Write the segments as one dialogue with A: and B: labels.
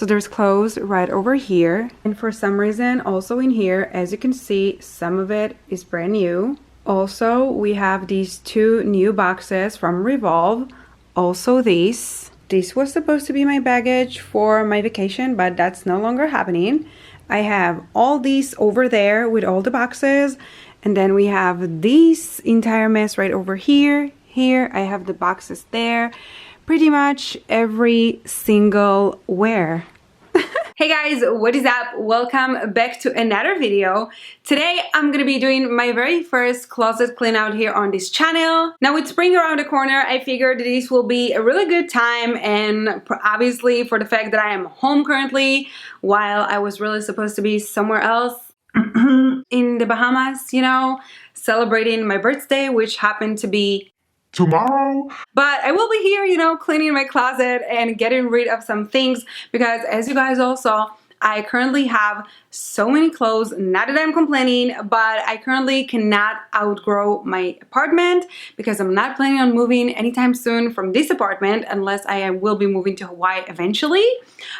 A: So there's clothes right over here, and for some reason also in here, as you can see, some of it is brand new. Also, we have these two new boxes from Revolve. Also this was supposed to be my baggage for my vacation, but that's no longer happening. I have all these over there with all the boxes, and then we have this entire mess right over here. Here I have the boxes there. Pretty much every single wear. Hey guys, what is up? Welcome back to another video. Today I'm gonna be doing my very first closet clean out here on this channel. Now with spring around the corner, I figured this will be a really good time, and obviously for the fact that I am home currently while I was really supposed to be somewhere else in the Bahamas, you know, celebrating my birthday, which happened to be tomorrow. But I will be here, you know, cleaning my closet and getting rid of some things because, as you guys all saw, I currently have so many clothes. Not that I'm complaining, but I currently cannot outgrow my apartment because I'm not planning on moving anytime soon from this apartment unless I will be moving to Hawaii eventually.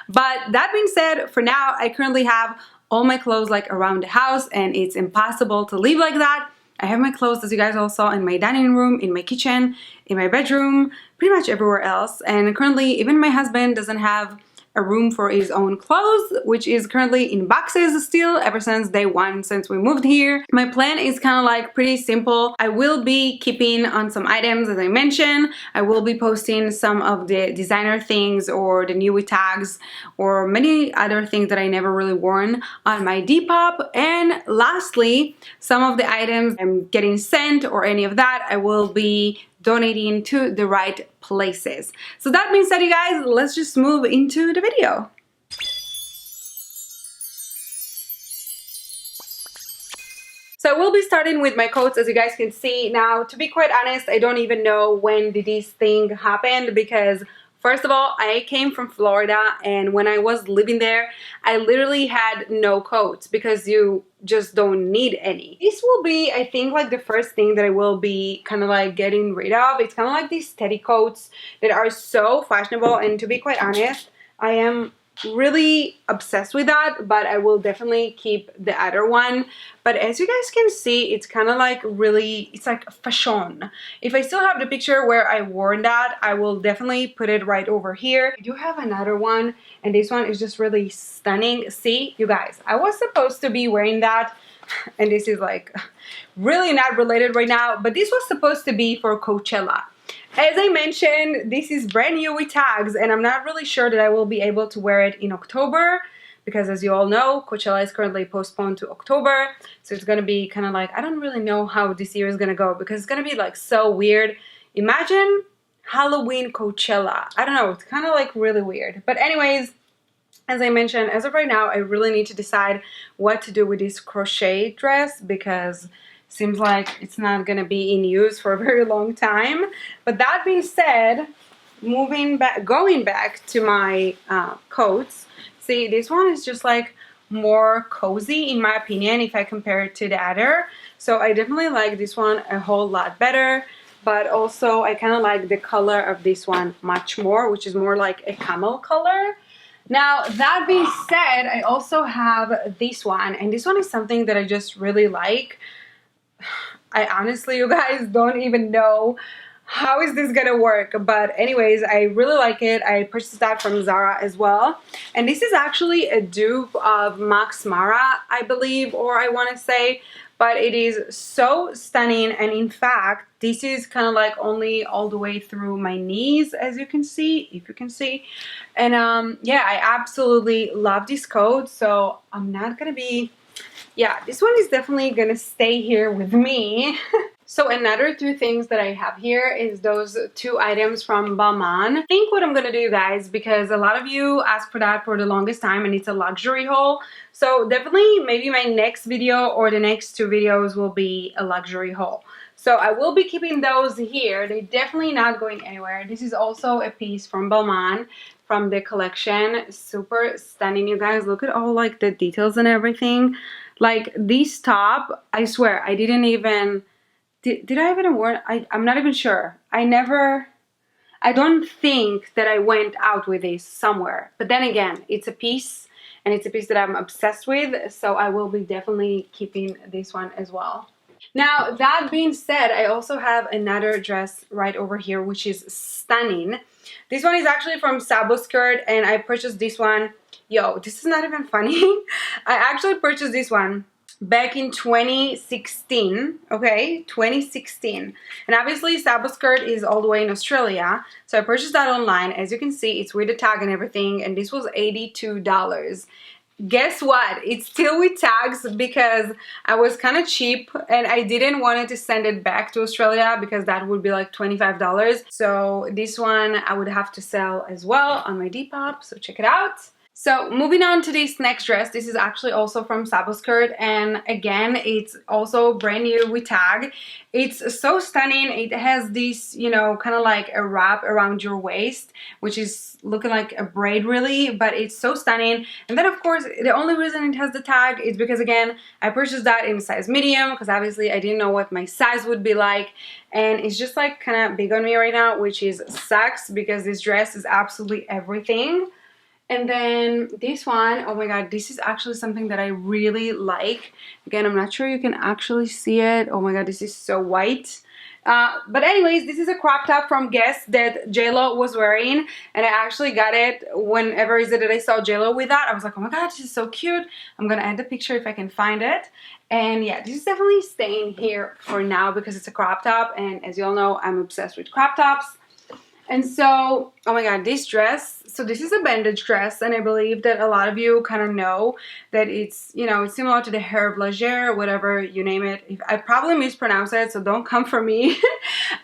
A: But that being said, for now, I currently have all my clothes like around the house, and it's impossible to leave like that. I have my clothes, as you guys all saw, in my dining room, in my kitchen, in my bedroom, pretty much everywhere else. And currently, even my husband doesn't have a room for his own clothes, which is currently in boxes still ever since day one, since we moved here. My plan is kind of like pretty simple. I will be keeping on some items, as I mentioned. I will be posting some of the designer things or the new tags or many other things that I never really worn on my Depop. And lastly, some of the items I'm getting sent or any of that, I will be donating to the right places. So that being said, you guys, let's just move into the video. So we'll be starting with my coats, as you guys can see. Now, to be quite honest, I don't even know when did this thing happened because first of all, I came from Florida, and when I was living there, I literally had no coats because you just don't need any. This will be, I think, like the first thing that I will be kind of like getting rid of. It's kind of like these teddy coats that are so fashionable, and to be quite honest, I am really obsessed with that, but I will definitely keep the other one. But as you guys can see, it's kind of like really, it's like fashion. If I still have the picture where I wore that, I will definitely put it right over here. I do have another one, and this one is just really stunning. See, you guys, I was supposed to be wearing that, and this is like really not related right now, but this was supposed to be for Coachella. As I mentioned, this is brand new with tags, and I'm not really sure that I will be able to wear it in October because, as you all know, Coachella is currently postponed to October. So it's going to be kind of like, I don't really know how this year is going to go because it's going to be like so weird. Imagine Halloween Coachella. I don't know. It's kind of like really weird. But anyways, as I mentioned, as of right now, I really need to decide what to do with this crochet dress because seems like it's not gonna be in use for a very long time. But that being said, going back to my coats. See, this one is just like more cozy in my opinion if I compare it to the other. So I definitely like this one a whole lot better. But also I kind of like the color of this one much more, which is more like a camel color. Now, that being said, I also have this one, and this one is something that I just really like. I honestly, you guys, don't even know how is this gonna work, but anyways, I really like it. I purchased that from Zara as well, and this is actually a dupe of Max Mara, I believe, or I want to say, but it is so stunning. And in fact, this is kind of like only all the way through my knees, as you can see, if you can see. And yeah, I absolutely love this coat, so I'm not gonna be, yeah, this one is definitely gonna stay here with me. So another two things that I have here is those two items from Balmain. I think what I'm gonna do, guys, because a lot of you asked for that for the longest time, and it's a luxury haul. So definitely maybe my next video or the next two videos will be a luxury haul. So I will be keeping those here. They're definitely not going anywhere. This is also a piece from Balmain from the collection. Super stunning, you guys. Look at all like the details and everything. Like this top, I swear I didn't even, did I even wear it? I'm not even sure. I don't think that I went out with this somewhere. But then again, it's a piece, and it's a piece that I'm obsessed with, so I will be definitely keeping this one as well. Now, that being said, I also have another dress right over here, which is stunning. This one is actually from Sabo Skirt, and I purchased this one. Yo, this is not even funny. I actually purchased this one back in 2016, okay, 2016. And obviously Sabo Skirt is all the way in Australia, so I purchased that online. As you can see, it's with the tag and everything, and this was $82. Guess what? It's still with tags because I was kind of cheap and I didn't want to send it back to Australia because that would be like $25. So this one I would have to sell as well on my Depop, so check it out. So moving on to this next dress, this is actually also from Sabo Skirt, and again, it's also brand new with tag. It's so stunning. It has this, you know, kind of like a wrap around your waist, which is looking like a braid really, but it's so stunning. And then of course, the only reason it has the tag is because, again, I purchased that in size medium because obviously I didn't know what my size would be like. And it's just like kind of big on me right now, which is sucks because this dress is absolutely everything. And then this one, oh my god, this is actually something that I really like. Again, I'm not sure you can actually see it. Oh my god, this is so white. But anyways, this is a crop top from Guess that JLo was wearing, and I actually got it whenever is it that I saw JLo with that. I was like, oh my god, this is so cute. I'm gonna add the picture if I can find it. And yeah, this is definitely staying here for now because it's a crop top, and as you all know, I'm obsessed with crop tops. And so, oh my god, this dress, so this is a bandage dress, and I believe that a lot of you kind of know that it's, you know, it's similar to the Hair Blagère, whatever you name it. I probably mispronounce it, so don't come for me.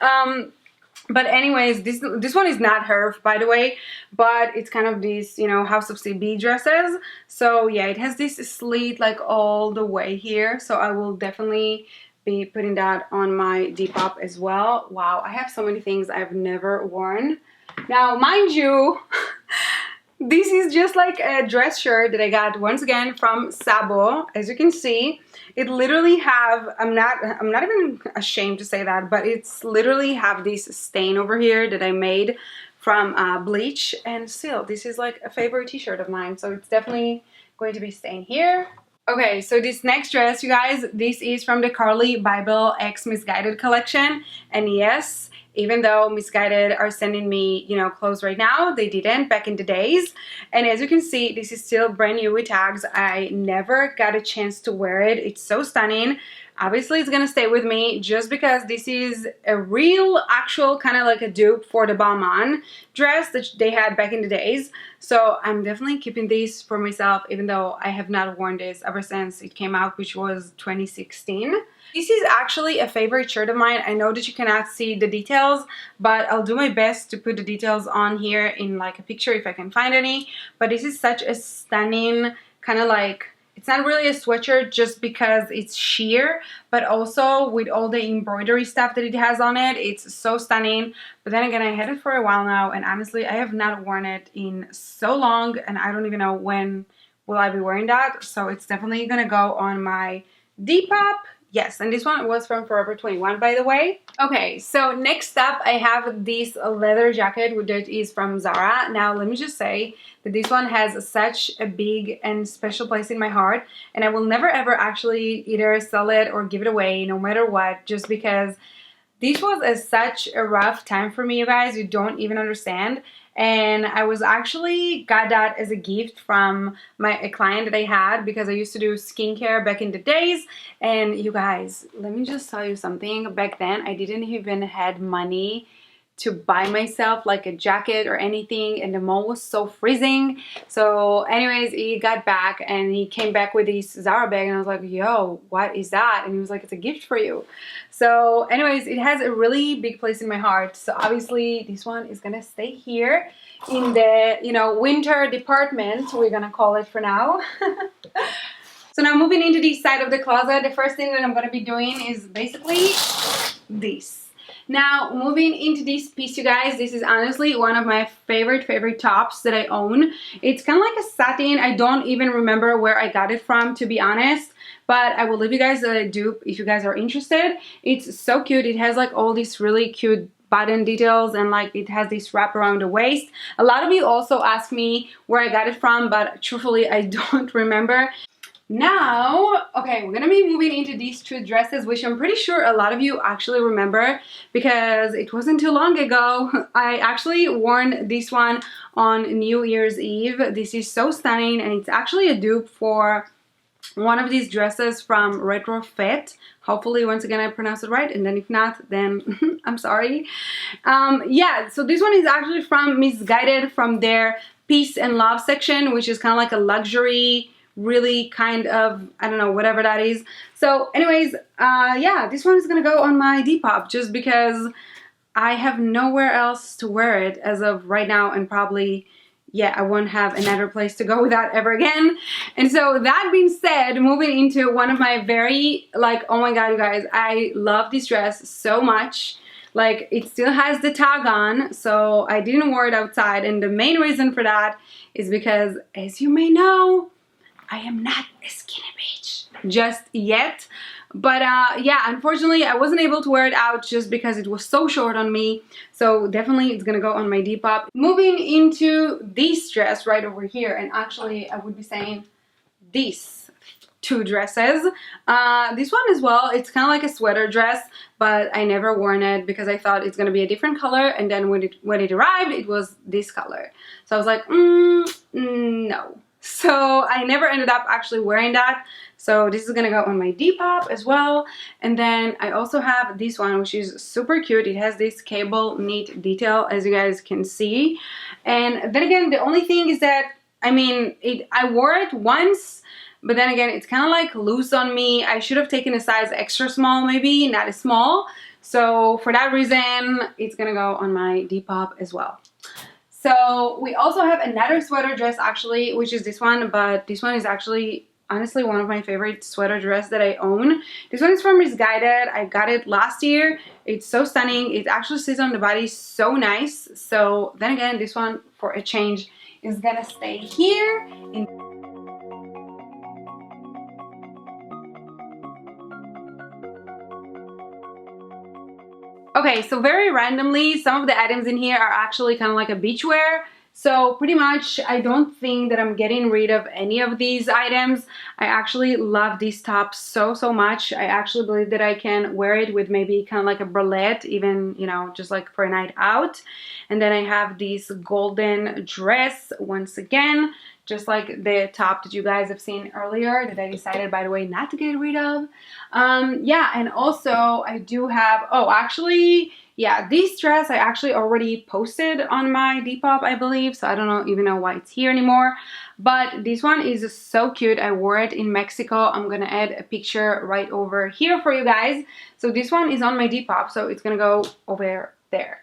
A: But anyways, this one is not Herb, by the way, but it's kind of these, you know, House of CB dresses. So yeah, it has this slit like all the way here, so I will definitely be putting that on my Depop as well. Wow, I have so many things I've never worn. Now, mind you, this is just like a dress shirt that I got once again from Sabo. As you can see, it literally have, I'm not even ashamed to say that, but it's literally have this stain over here that I made from bleach, and still, this is like a favorite t-shirt of mine, so it's definitely going to be staying here. Okay, so this next dress, you guys, this is from the Carly Bible X Misguided collection. And yes, even though Misguided are sending me, you know, clothes right now, they didn't back in the days. And as you can see, this is still brand new with tags. I never got a chance to wear it. It's so stunning. Obviously, it's gonna stay with me just because this is a real, actual, kind of like a dupe for the Balmain dress that they had back in the days. So I'm definitely keeping this for myself, even though I have not worn this ever since it came out, which was 2016. This is actually a favorite shirt of mine. I know that you cannot see the details, but I'll do my best to put the details on here in like a picture if I can find any. But this is such a stunning kind of like, it's not really a sweatshirt just because it's sheer, but also with all the embroidery stuff that it has on it, it's so stunning. But then again, I had it for a while now, and honestly, I have not worn it in so long, and I don't even know when will I be wearing that. So it's definitely gonna go on my Depop. Yes, and this one was from Forever 21, by the way. Okay, so next up, I have this leather jacket, that is from Zara. Now, let me just say that this one has such a big and special place in my heart, and I will never ever actually either sell it or give it away, no matter what, just because this was such a rough time for me, you guys. You don't even understand. And I was actually got that as a gift from a client that I had because I used to do skincare back in the days. And you guys, let me just tell you something. Back then, I didn't even had money to buy myself like a jacket or anything, and the mall was so freezing. So anyways, he got back and he came back with this Zara bag, and I was like, yo, what is that? And he was like, it's a gift for you. So anyways, it has a really big place in my heart. So obviously this one is gonna stay here in the, you know, winter department, we're gonna call it for now. So now moving into this side of the closet, the first thing that I'm gonna be doing is basically this. Now, moving into this piece, you guys, this is honestly one of my favorite tops that I own. It's kind of like a satin. I don't even remember where I got it from, to be honest, but I will leave you guys a dupe if you guys are interested. It's so cute. It has like all these really cute button details, and like it has this wrap around the waist. A lot of you also ask me where I got it from, but truthfully I don't remember. Now, okay, we're gonna be moving into these two dresses, which I'm pretty sure a lot of you actually remember because it wasn't too long ago. I actually worn this one on New Year's Eve. This is so stunning, and it's actually a dupe for one of these dresses from Retrofit. Hopefully, once again, I pronounced it right, and then if not, then I'm sorry. Yeah, so this one is actually from Missguided, from their Peace and Love section, which is kind of like a luxury, really kind of, I don't know, whatever that is. So anyways, yeah, this one is gonna go on my Depop just because I have nowhere else to wear it as of right now, and probably, yeah, I won't have another place to go with that ever again. And so that being said, moving into one of my very, like, oh my god, you guys, I love this dress so much. Like, it still has the tag on, so I didn't wear it outside, and the main reason for that is because, as you may know, I am not a skinny bitch just yet. But yeah, unfortunately I wasn't able to wear it out just because it was so short on me. So definitely it's gonna go on my Depop. Moving into this dress right over here, and actually I would be saying these two dresses. This one as well, it's kind of like a sweater dress, but I never worn it because I thought it's gonna be a different color, and then when it arrived, it was this color. So I was like, no. So I never ended up actually wearing that. So this is gonna go on my Depop as well. And then I also have this one, which is super cute. It has this cable knit detail, as you guys can see. And then again, the only thing is that, I mean, I wore it once, but then again, it's kind of like loose on me. I should have taken a size extra small, maybe, not a small. So for that reason, it's gonna go on my Depop as well. So we also have another sweater dress actually, which is this one, but this one is actually honestly one of my favorite sweater dress that I own. This one is from Missguided. I got it last year. It's so stunning. It actually sits on the body so nice. So then again, this one for a change is gonna stay here. Okay, so very randomly, some of the items in here are actually kind of like a beachwear. So pretty much, I don't think that I'm getting rid of any of these items. I actually love this top so, so much. I actually believe that I can wear it with maybe kind of like a bralette, even, you know, just like for a night out. And then I have this golden dress once again, just like the top that you guys have seen earlier that I decided, by the way, not to get rid of. Yeah, and also I do have, oh, actually, yeah, this dress I actually already posted on my Depop, I believe, so I don't even know why it's here anymore. But this one is so cute. I wore it in Mexico. I'm gonna add a picture right over here for you guys. So this one is on my Depop, so it's gonna go over there.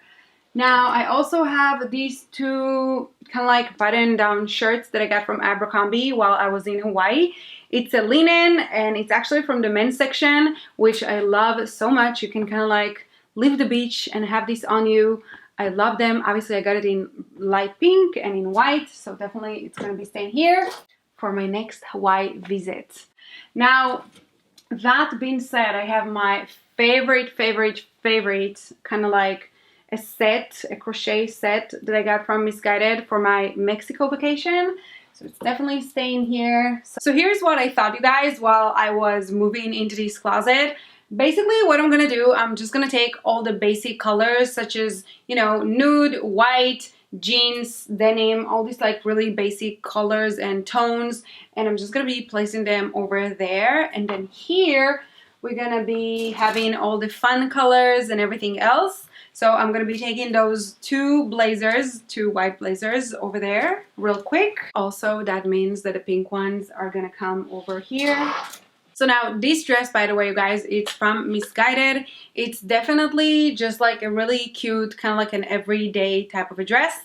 A: Now, I also have these two kind of like button-down shirts that I got from Abercrombie while I was in Hawaii. It's a linen, and it's actually from the men's section, which I love so much. You can kind of like leave the beach and have these on you. I love them. Obviously, I got it in light pink and in white, so definitely it's going to be staying here for my next Hawaii visit. Now, that being said, I have my favorite kind of like a crochet set that I got from Missguided for my Mexico vacation. So it's definitely staying here. So here's what I thought, you guys, while I was moving into this closet. Basically, what I'm gonna do, I'm just gonna take all the basic colors, such as, you know, nude, white, jeans, denim, all these like really basic colors and tones, and I'm just gonna be placing them over there. And then here, we're gonna be having all the fun colors and everything else. So I'm going to be taking those two white blazers over there real quick. Also, that means that the pink ones are going to come over here. So now this dress, by the way, you guys, it's from Missguided. It's definitely just like a really cute, kind of like an everyday type of a dress.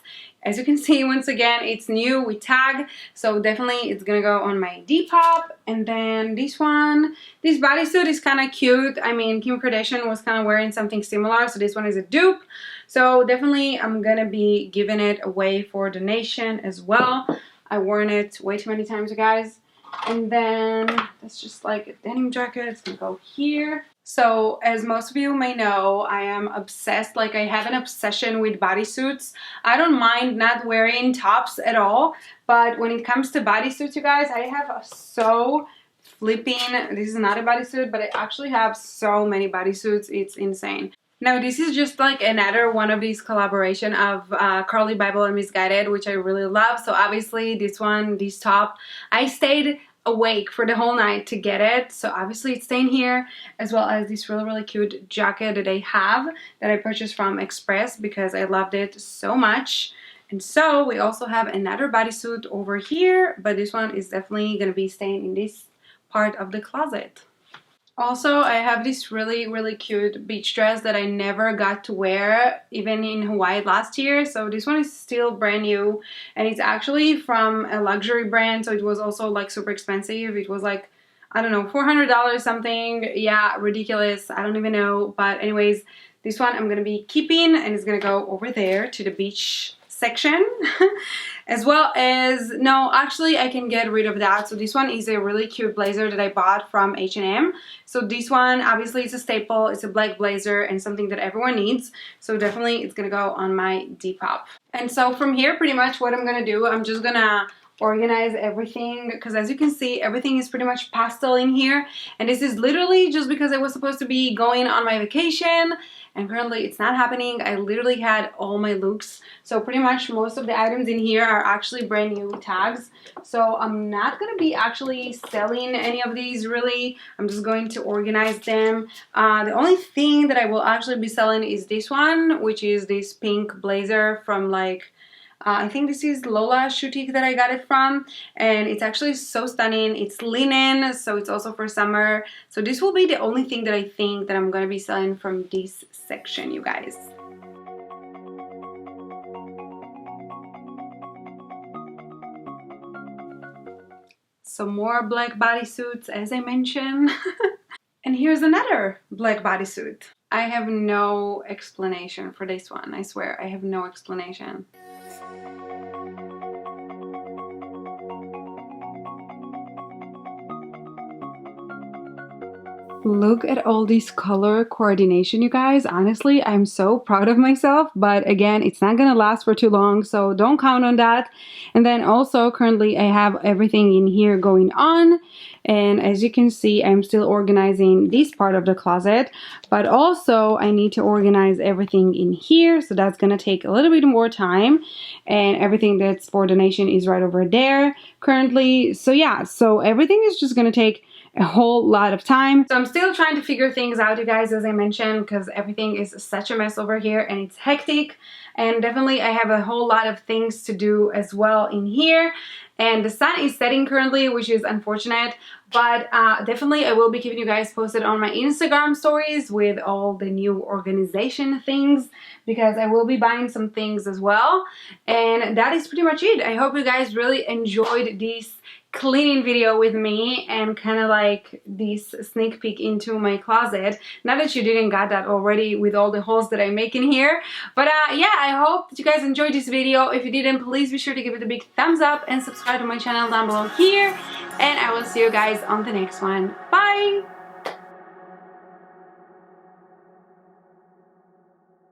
A: As you can see, once again, it's new with tag, so definitely it's gonna go on my Depop. And then this one, this bodysuit is kind of cute. I mean, Kim Kardashian was kind of wearing something similar, so this one is a dupe. So definitely I'm gonna be giving it away for donation as well. I worn it way too many times, you guys. And then that's just like a denim jacket. It's gonna go here. So as most of you may know, I am obsessed, like I have an obsession with bodysuits. I don't mind not wearing tops at all, but when it comes to bodysuits, you guys, I have so flipping, this is not a bodysuit, but I actually have so many bodysuits, it's insane. Now this is just like another one of these collaboration of Carly Bible and Misguided, which I really love. So obviously this top, I stayed awake for the whole night to get it. So obviously it's staying here, as well as this really cute jacket that I have that I purchased from Express because I loved it so much. And so we also have another bodysuit over here, but this one is definitely gonna be staying in this part of the closet. Also, I have this really cute beach dress that I never got to wear even in Hawaii last year. So this one is still brand new, and it's actually from a luxury brand, so it was also like super expensive. It was like, I don't know, $400 something. Yeah, ridiculous. I don't even know. But anyways, this one I'm gonna be keeping, and it's gonna go over there to the beach section. As well as, no, actually I can get rid of that. So this one is a really cute blazer that I bought from H&M. So this one, obviously it's a staple, it's a black blazer and something that everyone needs. So definitely it's gonna go on my Depop. And so from here, pretty much what I'm gonna do, I'm just gonna organize everything, because as you can see, everything is pretty much pastel in here, and this is literally just because I was supposed to be going on my vacation, and currently it's not happening. I literally had all my looks, so pretty much most of the items in here are actually brand new tags. So I'm not gonna be actually selling any of these really. I'm just going to organize them. The only thing that I will actually be selling is this one, which is this pink blazer from like I think this is Lola Shoutique that I got it from, and it's actually so stunning. It's linen, so it's also for summer. So this will be the only thing that I think that I'm going to be selling from this section, you guys. Some more black bodysuits, as I mentioned. And here's another black bodysuit. I have no explanation for this one. I swear, I have no explanation. Look at all this color coordination, you guys. Honestly, I'm so proud of myself, but again, it's not gonna last for too long, so don't count on that. And then also currently I have everything in here going on, and as you can see, I'm still organizing this part of the closet, but also I need to organize everything in here, so that's gonna take a little bit more time, and everything that's for donation is right over there currently. So yeah, so everything is just gonna take a whole lot of time. So I'm still trying to figure things out, you guys, as I mentioned, because everything is such a mess over here and it's hectic, and definitely I have a whole lot of things to do as well in here. And the sun is setting currently, which is unfortunate, but definitely I will be keeping you guys posted on my Instagram stories with all the new organization things, because I will be buying some things as well. And that is pretty much it. I hope you guys really enjoyed this cleaning video with me and kind of like this sneak peek into my closet. Not that you didn't got that already with all the holes that I make in here, but yeah, I hope that you guys enjoyed this video. If you didn't, please be sure to give it a big thumbs up and subscribe to my channel down below here, and I will see you guys on the next one. Bye!